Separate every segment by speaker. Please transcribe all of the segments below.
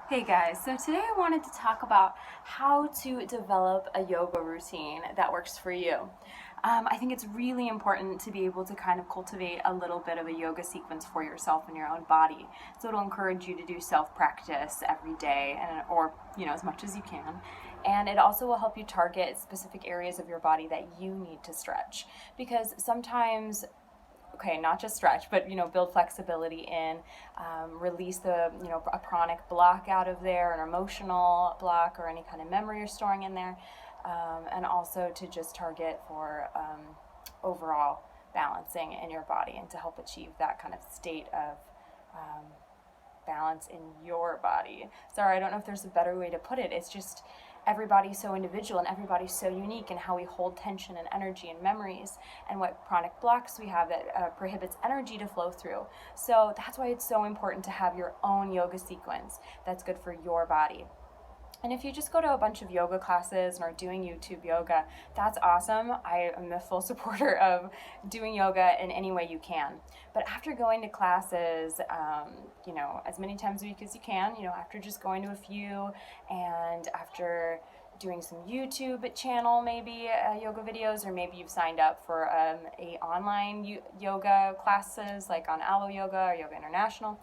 Speaker 1: Hey guys, so today I wanted to talk about how to develop a yoga routine that works for you. I think it's really important to be able to kind of cultivate a little bit of a yoga sequence for yourself and your own body. So it'll encourage you to do self-practice every day or as much as you can. And it also will help you target specific areas of your body that you need to stretch. Because sometimes not just stretch, but build flexibility in, release the a chronic block out of there, an emotional block or any kind of memory you're storing in there, and also to just target for overall balancing in your body and to help achieve that kind of state of balance in your body. Sorry, I don't know if there's a better way to put it. It's just everybody's so individual and everybody's so unique in how we hold tension and energy and memories and what chronic blocks we have that prohibits energy to flow through. So that's why it's so important to have your own yoga sequence that's good for your body. And if you just go to a bunch of yoga classes and are doing YouTube yoga, that's awesome. I am a full supporter of doing yoga in any way you can. But after going to classes, as many times a week as you can, after just going to a few and after doing some YouTube channel, maybe yoga videos, or maybe you've signed up for a online yoga classes like on Alo Yoga or Yoga International,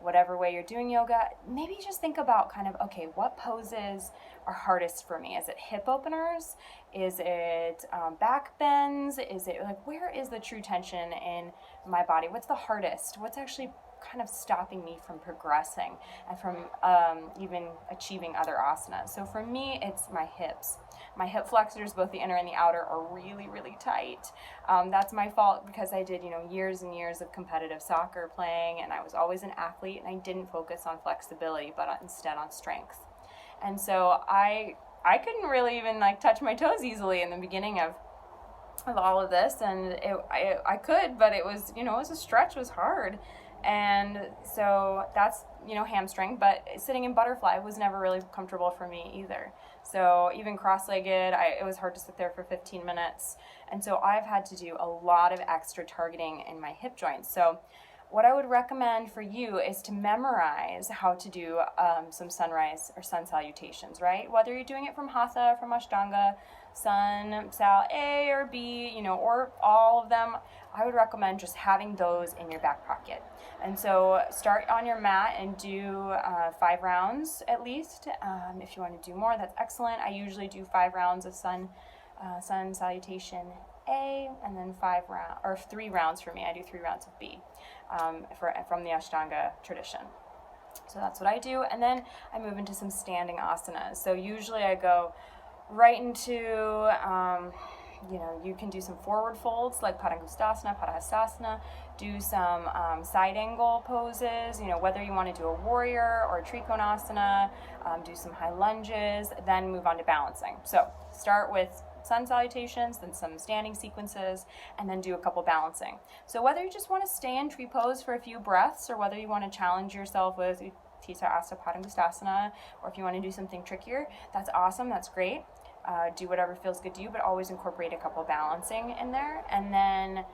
Speaker 1: whatever way you're doing yoga, maybe just think about kind of, okay, what poses are hardest for me? Is it hip openers? Is it back bends? Is it like, where is the true tension in my body? What's the hardest? What's actually kind of stopping me from progressing and from even achieving other asanas? So for me, it's my hips. My hip flexors, both the inner and the outer, are really, really tight. That's my fault because I did, years and years of competitive soccer playing, and I was always an athlete, and I didn't focus on flexibility, but instead on strength. And so I couldn't really even touch my toes easily in the beginning of all of this, and I could, but it was it was a stretch, it was hard. And so that's hamstring, but sitting in butterfly was never really comfortable for me either. So even cross-legged, it was hard to sit there for 15 minutes. And so I've had to do a lot of extra targeting in my hip joints. So what I would recommend for you is to memorize how to do some sunrise or sun salutations, right? Whether you're doing it from Hatha, from Ashtanga, Sun, Sal A or B, or all of them, I would recommend just having those in your back pocket. And so start on your mat and do 5 rounds at least. If you want to do more, that's excellent. I usually do 5 rounds of sun salutation A, and then 3 rounds for me. I do 3 rounds of B from the Ashtanga tradition. So that's what I do. And then I move into some standing asanas. So usually I go right into, you can do some forward folds like Padangustasana, Padahastasana, do some side angle poses, whether you want to do a warrior or a trikonasana, do some high lunges, then move on to balancing. So start with sun salutations, then some standing sequences, and then do a couple balancing. So whether you just want to stay in tree pose for a few breaths, or whether you want to challenge yourself with Tisa Asta Padangustasana, or if you want to do something trickier, that's awesome, that's great. Do whatever feels good to you, but always incorporate a couple balancing in there. And then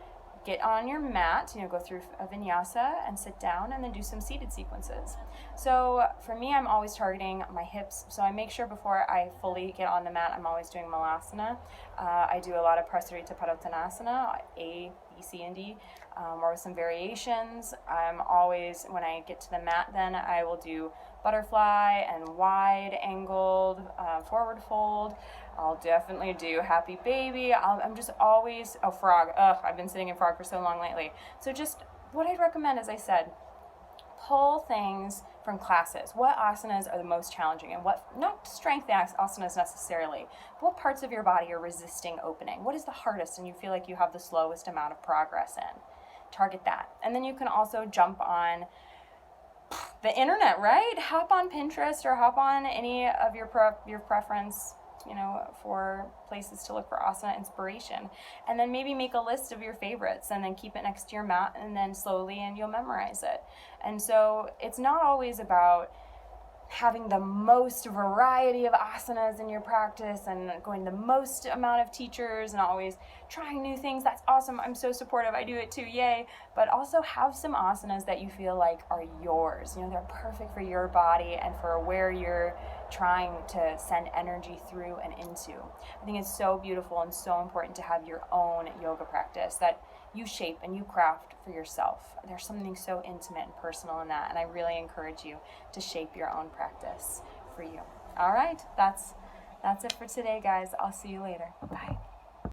Speaker 1: get on your mat, go through a vinyasa and sit down, and then do some seated sequences. So for me, I'm always targeting my hips. So I make sure before I fully get on the mat, I'm always doing malasana. I do a lot of prasarita padottanasana, A, B, C, and D, or with some variations. I'm always, when I get to the mat, then I will do butterfly and wide angled forward fold. I'll definitely do happy baby. I'm just always frog. I've been sitting in frog for so long lately. So just what I'd recommend, as I said, pull things from classes. What asanas are the most challenging, and what, not strength asanas necessarily, but what parts of your body are resisting opening? What is the hardest and you feel like you have the slowest amount of progress in? Target that. And then you can also jump on the internet, right? Hop on Pinterest or hop on any of your preference, for places to look for asana inspiration. And then maybe make a list of your favorites and then keep it next to your mat, and then slowly and you'll memorize it. And so it's not always about having the most variety of asanas in your practice and going to the most amount of teachers and always trying new things. That's awesome. I'm so supportive. I do it too. Yay. But also have some asanas that you feel like are yours. You know, they're perfect for your body and for where you're trying to send energy through and into. I think it's so beautiful and so important to have your own yoga practice that you shape and you craft for yourself. There's something so intimate and personal in that, and I really encourage you to shape your own practice for you. All right, that's it for today, guys. I'll see you later. Bye.